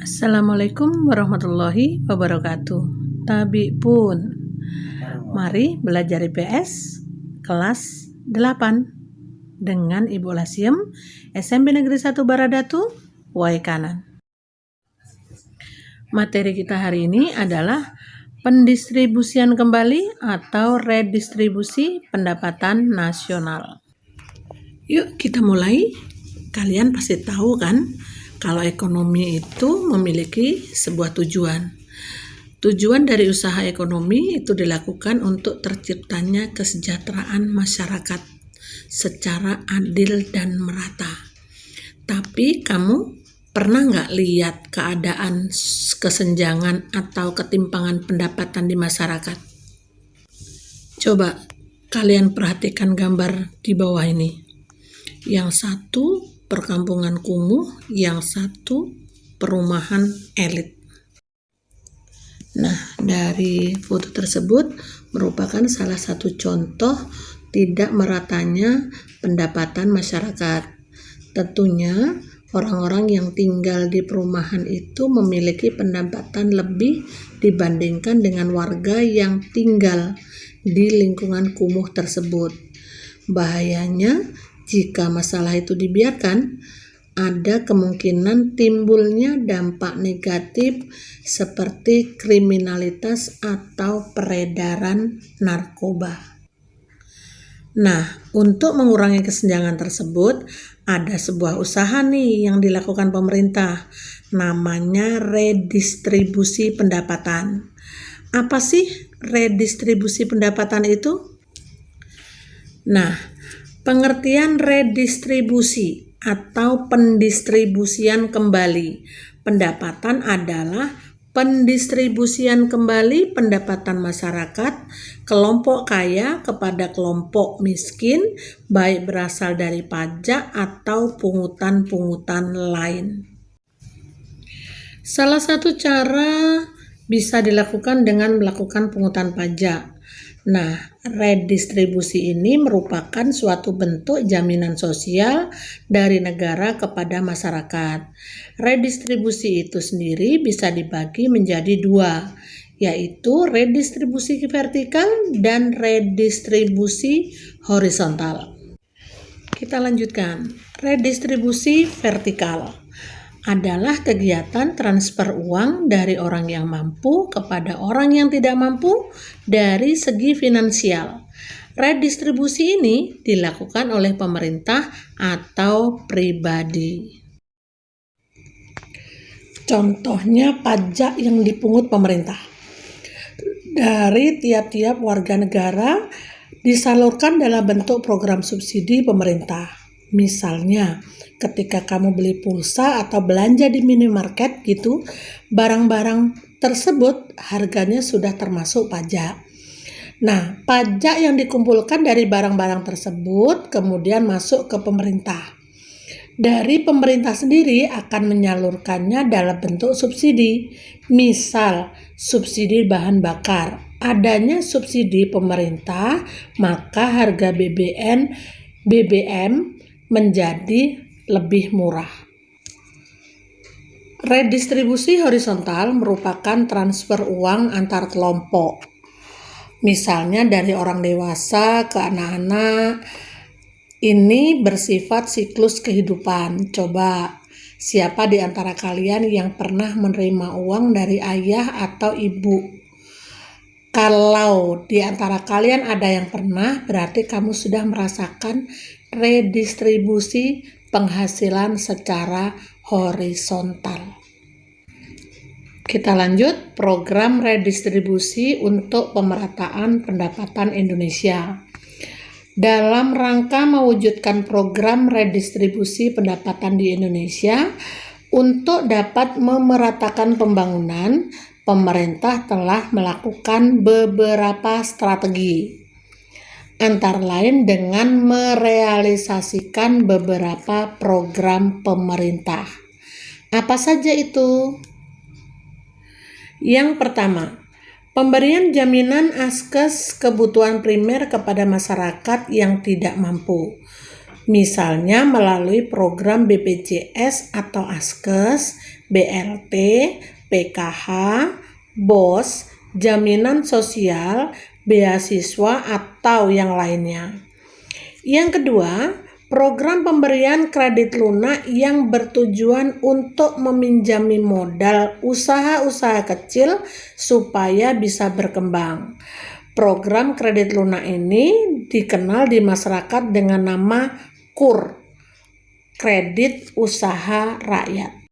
Assalamualaikum warahmatullahi wabarakatuh. Tabi pun. Mari belajar IPS kelas 8 dengan Ibu Lasiem, SMP Negeri 1 Baradatu, Wai Kanan. Materi kita hari ini adalah pendistribusian kembali atau redistribusi pendapatan nasional. Yuk kita mulai. Kalian pasti tahu kan, kalau ekonomi itu memiliki sebuah tujuan. Tujuan dari usaha ekonomi itu dilakukan untuk terciptanya kesejahteraan masyarakat secara adil dan merata. Tapi kamu pernah nggak lihat keadaan kesenjangan atau ketimpangan pendapatan di masyarakat? Coba kalian perhatikan gambar di bawah ini. Yang satu perkampungan kumuh, yang satu perumahan elit. Nah, dari foto tersebut merupakan salah satu contoh tidak meratanya pendapatan masyarakat. Tentunya orang-orang yang tinggal di perumahan itu memiliki pendapatan lebih dibandingkan dengan warga yang tinggal di lingkungan kumuh tersebut. Bahayanya, jika masalah itu dibiarkan, ada kemungkinan timbulnya dampak negatif seperti kriminalitas atau peredaran narkoba. Nah, untuk mengurangi kesenjangan tersebut, ada sebuah usaha nih yang dilakukan pemerintah, namanya redistribusi pendapatan. Apa sih redistribusi pendapatan itu? Nah, pengertian redistribusi atau pendistribusian kembali pendapatan adalah pendistribusian kembali pendapatan masyarakat kelompok kaya kepada kelompok miskin, baik berasal dari pajak atau pungutan-pungutan lain. Salah satu cara bisa dilakukan dengan melakukan pungutan pajak. Nah, redistribusi ini merupakan suatu bentuk jaminan sosial dari negara kepada masyarakat. Redistribusi itu sendiri bisa dibagi menjadi dua, yaitu redistribusi vertikal dan redistribusi horizontal. Kita lanjutkan. Redistribusi vertikal adalah kegiatan transfer uang dari orang yang mampu kepada orang yang tidak mampu dari segi finansial. Redistribusi ini dilakukan oleh pemerintah atau pribadi. Contohnya pajak yang dipungut pemerintah dari tiap-tiap warga negara disalurkan dalam bentuk program subsidi pemerintah. Misalnya, ketika kamu beli pulsa atau belanja di minimarket gitu, barang-barang tersebut harganya sudah termasuk pajak. Nah, pajak yang dikumpulkan dari barang-barang tersebut kemudian masuk ke pemerintah. Dari pemerintah sendiri akan menyalurkannya dalam bentuk subsidi. Misal, subsidi bahan bakar. Adanya subsidi pemerintah, maka harga BBM menjadi lebih murah. Redistribusi horizontal merupakan transfer uang antar kelompok. Misalnya dari orang dewasa ke anak-anak. Ini bersifat siklus kehidupan. Coba, siapa di antara kalian yang pernah menerima uang dari ayah atau ibu? Kalau di antara kalian ada yang pernah, berarti kamu sudah merasakan redistribusi penghasilan secara horizontal. Kita lanjut, program redistribusi untuk pemerataan pendapatan Indonesia. Dalam rangka mewujudkan program redistribusi pendapatan di Indonesia, untuk dapat memeratakan pembangunan, pemerintah telah melakukan beberapa strategi. Antara lain dengan merealisasikan beberapa program pemerintah. Apa saja itu? Yang pertama, pemberian jaminan askes kebutuhan primer kepada masyarakat yang tidak mampu. misalnya melalui program BPJS atau Askes, BLT, PKH, BOS, jaminan sosial, beasiswa, atau yang lainnya. Yang kedua, program pemberian kredit lunak yang bertujuan untuk meminjami modal usaha-usaha kecil supaya bisa berkembang. Program kredit lunak ini dikenal di masyarakat dengan nama KUR, Kredit Usaha Rakyat.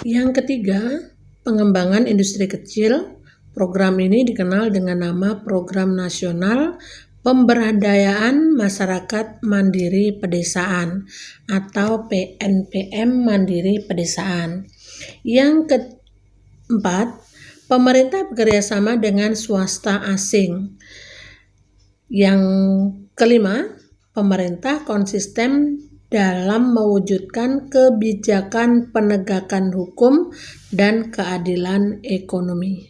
Yang ketiga, pengembangan industri kecil. Program ini dikenal dengan nama Program Nasional Pemberdayaan Masyarakat Mandiri Pedesaan atau PNPM Mandiri Pedesaan. Yang keempat, pemerintah bekerjasama dengan swasta asing. Yang kelima, pemerintah konsisten dalam mewujudkan kebijakan penegakan hukum dan keadilan ekonomi.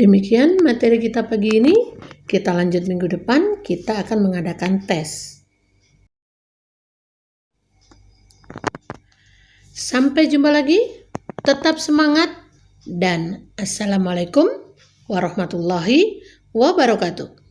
Demikian materi kita pagi ini. Kita lanjut minggu depan, kita akan mengadakan tes. Sampai jumpa lagi, tetap semangat, dan Assalamualaikum warahmatullahi wabarakatuh.